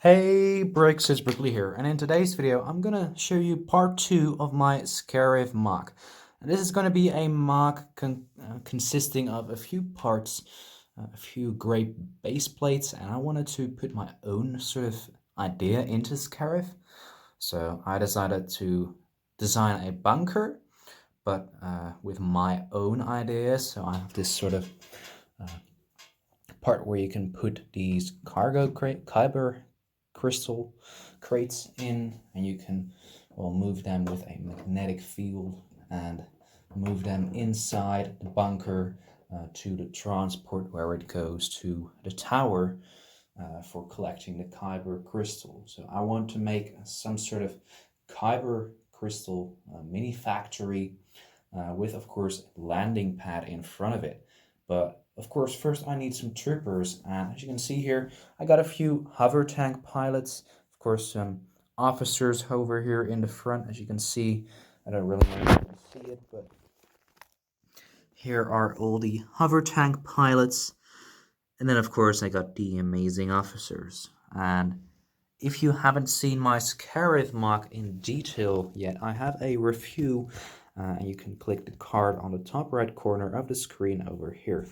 Hey Bricks, it's Brickley here, and in today's video I'm gonna show you part 2 of my Scarif mock. And this is gonna be a mock consisting of a few parts, a few gray base plates, and I wanted to put my own sort of idea into Scarif. So I decided to design a bunker, but with my own ideas. So I have this sort of part where you can put these kyber crystal crates in, and you can move them with a magnetic field and move them inside the bunker to the transport where it goes to the tower for collecting the kyber crystal. So I want to make some sort of kyber crystal mini factory with, of course, a landing pad in front of it. But of course, first I need some troopers, and as you can see here, I got a few hover tank pilots, of course some officers over here in the front. As you can see, I don't really know if you can see it, but here are all the hover tank pilots. And then of course I got the amazing officers. And if you haven't seen my Scarif mock in detail yet, I have a review, and you can click the card on the top right corner of the screen over here.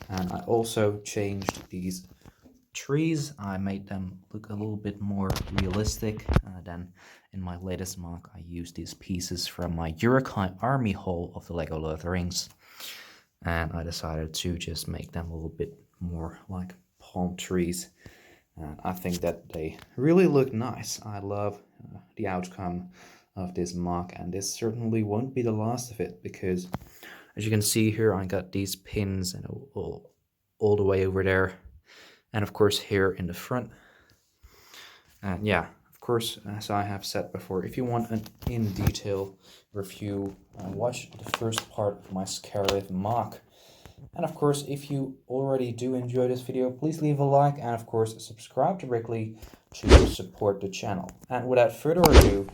And I also changed these trees. I made them look a little bit more realistic than in my latest mock. I used these pieces from my Urukai army haul of the LEGO Lord of the Rings, and I decided to just make them a little bit more like palm trees. I think that they really look nice. I love the outcome of this mock, and this certainly won't be the last of it, because as you can see here, I got these pins and all the way over there, and of course here in the front. And yeah, of course, as I have said before, if you want an in-detail review, watch the first part of my Scarif mock. And of course, if you already do enjoy this video, please leave a like, and of course subscribe directly to support the channel. And without further ado,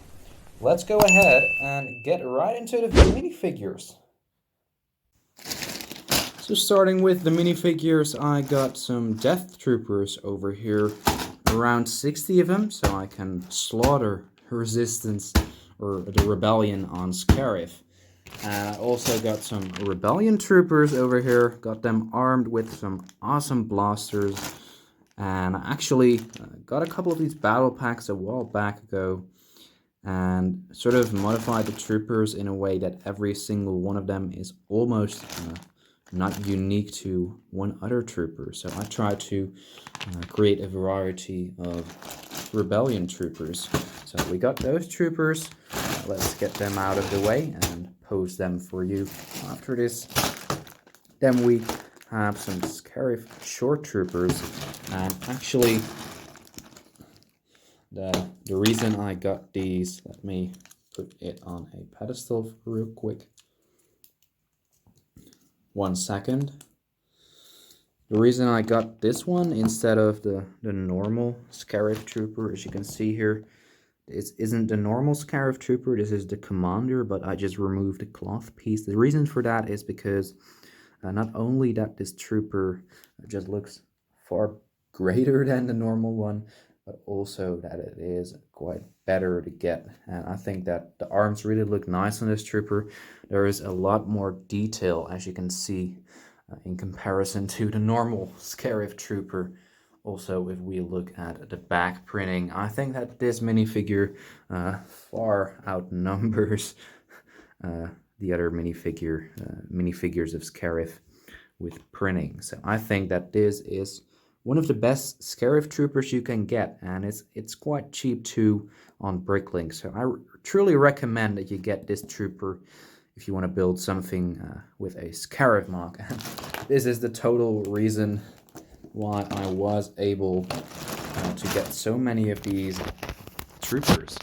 let's go ahead and get right into the minifigures. So starting with the minifigures, I got some death troopers over here, around 60 of them, so I can slaughter resistance or the rebellion on Scarif. And I also got some rebellion troopers over here, got them armed with some awesome blasters, and I actually got a couple of these battle packs a while back ago and sort of modified the troopers in a way that every single one of them is almost not unique to one other trooper. So I tried to create a variety of rebellion troopers. So we got those troopers. Let's get them out of the way and pose them for you after this. Then we have some Scarif short troopers, and actually the reason I got these, let me put it on a pedestal real quick. 1 second. The reason I got this one instead of the normal Scarif trooper, as you can see here, this isn't the normal Scarif trooper, this is the commander, but I just removed the cloth piece. The reason for that is because not only that this trooper just looks far greater than the normal one, but also that it is quite better to get. And I think that the arms really look nice on this trooper. There is a lot more detail, as you can see, in comparison to the normal Scarif trooper. Also, if we look at the back printing, I think that this minifigure far outnumbers the other minifigures of Scarif with printing. So I think that this is one of the best Scarif troopers you can get, and it's quite cheap too on Bricklink. So I truly recommend that you get this trooper if you want to build something with a Scarif mock. This is the total reason why I was able to get so many of these troopers.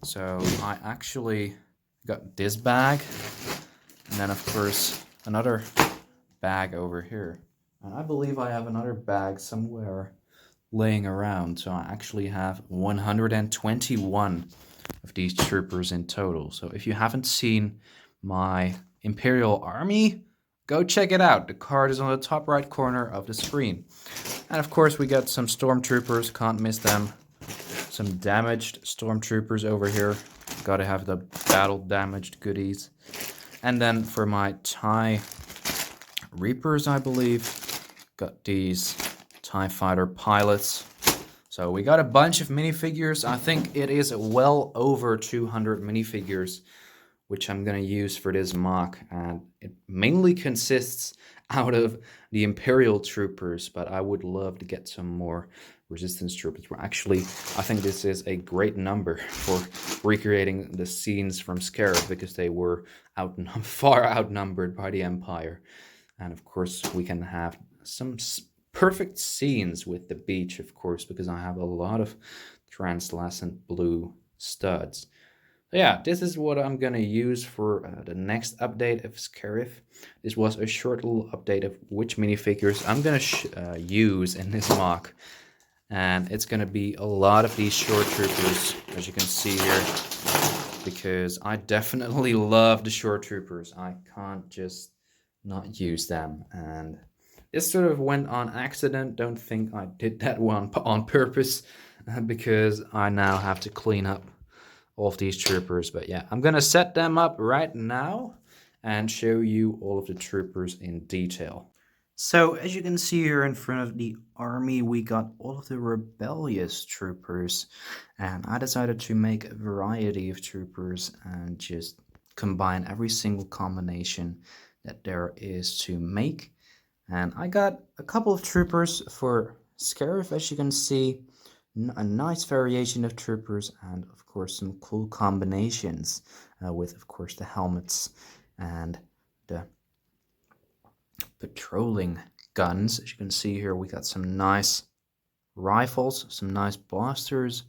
So I actually got this bag, and then of course another bag over here. And I believe I have another bag somewhere laying around. So I actually have 121 of these troopers in total. So if you haven't seen my Imperial army, go check it out. The card is on the top right corner of the screen. And of course we got some stormtroopers, can't miss them. some damaged stormtroopers over here. Gotta have the battle damaged goodies. And then for my TIE Reapers, I believe, got these TIE fighter pilots. So we got a bunch of minifigures. I think it is well over 200 minifigures, which I'm going to use for this mock. And it mainly consists out of the Imperial troopers, but I would love to get some more Resistance troopers. Actually, I think this is a great number for recreating the scenes from Scarif, because they were far outnumbered by the Empire. And of course, we can have some perfect scenes with the beach, of course, because I have a lot of translucent blue studs. So yeah, this is what I'm gonna use for the next update of Scarif. This was a short little update of which minifigures I'm gonna use in this mock. And it's gonna be a lot of these short troopers, as you can see here, because I definitely love the short troopers. I can't just not use them. And this sort of went on accident. Don't think I did that one on purpose, because I now have to clean up all of these troopers. But yeah, I'm gonna set them up right now and show you all of the troopers in detail. So as you can see here in front of the army, we got all of the rebellious troopers, and I decided to make a variety of troopers and just combine every single combination that there is to make. And I got a couple of troopers for Scarif, as you can see, a nice variation of troopers, and of course some cool combinations with, of course, the helmets and the patrolling guns. As you can see here, we got some nice rifles, some nice blasters,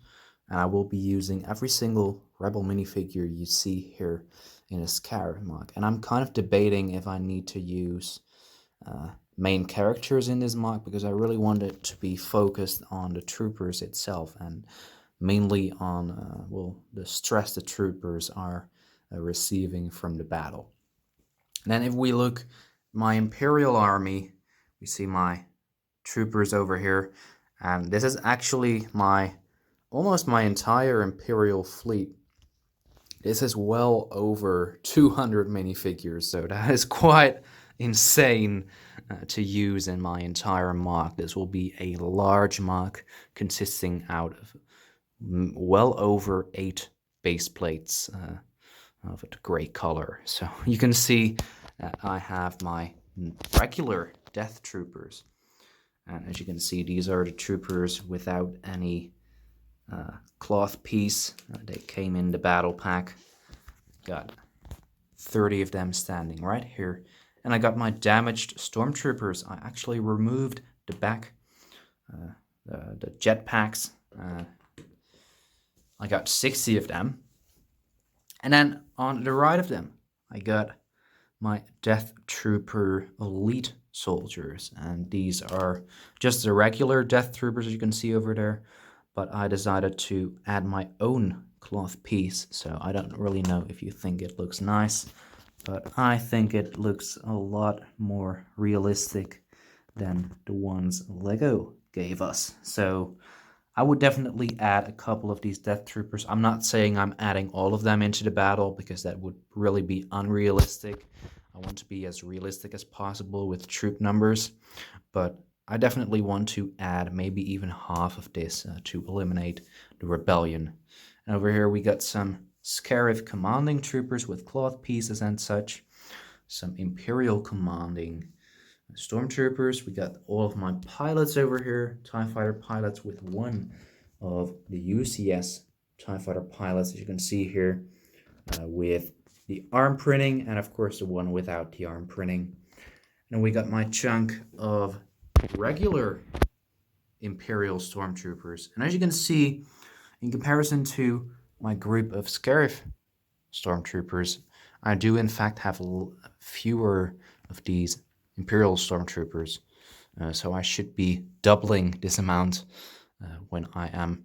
and I will be using every single Rebel minifigure you see here in a Scarif mock. And I'm kind of debating if I need to use main characters in this mock, because I really want it to be focused on the troopers itself, and mainly on the stress the troopers are receiving from the battle. And then if we look my Imperial army, we see my troopers over here, and this is actually almost my entire Imperial fleet. This is well over 200 minifigures, so that is quite insane to use in my entire mock. This will be a large mock consisting out of well over 8 base plates of a gray color. So you can see that I have my regular death troopers, and as you can see, these are the troopers without any cloth piece. They came in the battle pack. Got 30 of them standing right here. And I got my damaged stormtroopers. I actually removed the back, the jetpacks. I got 60 of them. And then on the right of them, I got my Death Trooper Elite soldiers. And these are just the regular Death Troopers, as you can see over there. But I decided to add my own cloth piece. So I don't really know if you think it looks nice, but I think it looks a lot more realistic than the ones LEGO gave us. So I would definitely add a couple of these Death Troopers. I'm not saying I'm adding all of them into the battle, because that would really be unrealistic. I want to be as realistic as possible with troop numbers, but I definitely want to add maybe even half of this to eliminate the rebellion. And over here we got some Scarif commanding troopers with cloth pieces and such. Some Imperial commanding stormtroopers. We got all of my pilots over here. TIE fighter pilots with one of the UCS TIE fighter pilots, as you can see here, with the arm printing, and of course the one without the arm printing. And we got my chunk of regular Imperial stormtroopers. And as you can see, in comparison to my group of Scarif stormtroopers, I do in fact have fewer of these Imperial stormtroopers. So I should be doubling this amount when I am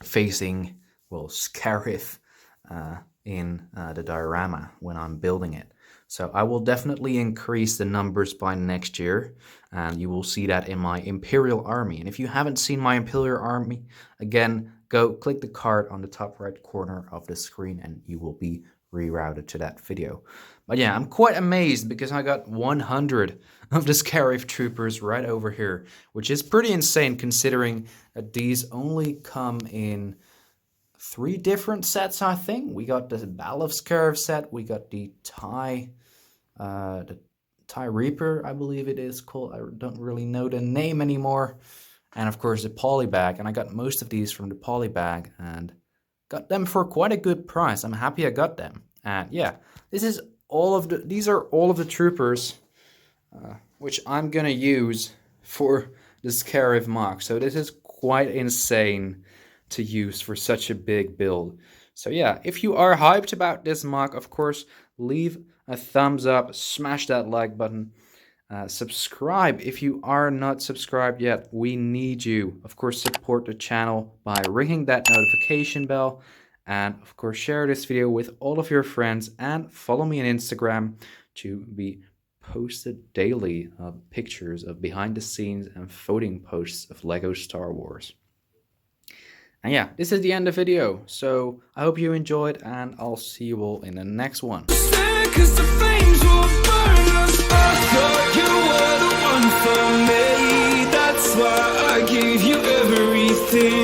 facing, well, Scarif in the diorama when I'm building it. So I will definitely increase the numbers by next year, and you will see that in my Imperial army. And if you haven't seen my Imperial army, again, go click the card on the top right corner of the screen and you will be rerouted to that video. But yeah, I'm quite amazed because I got 100 of the Scarif troopers right over here, which is pretty insane considering that these only come in 3 different sets, I think. We got the Battle of Scarif set, we got the TIE Reaper, I believe it is called. I don't really know the name anymore. And of course the poly bag, and I got most of these from the poly bag and got them for quite a good price. I'm happy I got them. And yeah, these are all of the troopers which I'm gonna use for the Scarif mock. So this is quite insane to use for such a big build. So yeah, if you are hyped about this mock, of course, leave a thumbs up, smash that like button, subscribe if you are not subscribed yet. We need you. Of course, support the channel by ringing that notification bell, and of course share this video with all of your friends, and follow me on Instagram to be posted daily pictures of behind the scenes and voting posts of LEGO Star Wars. And yeah, this is the end of the video, so I hope you enjoyed, and I'll see you all in the next one. That's why I gave you everything.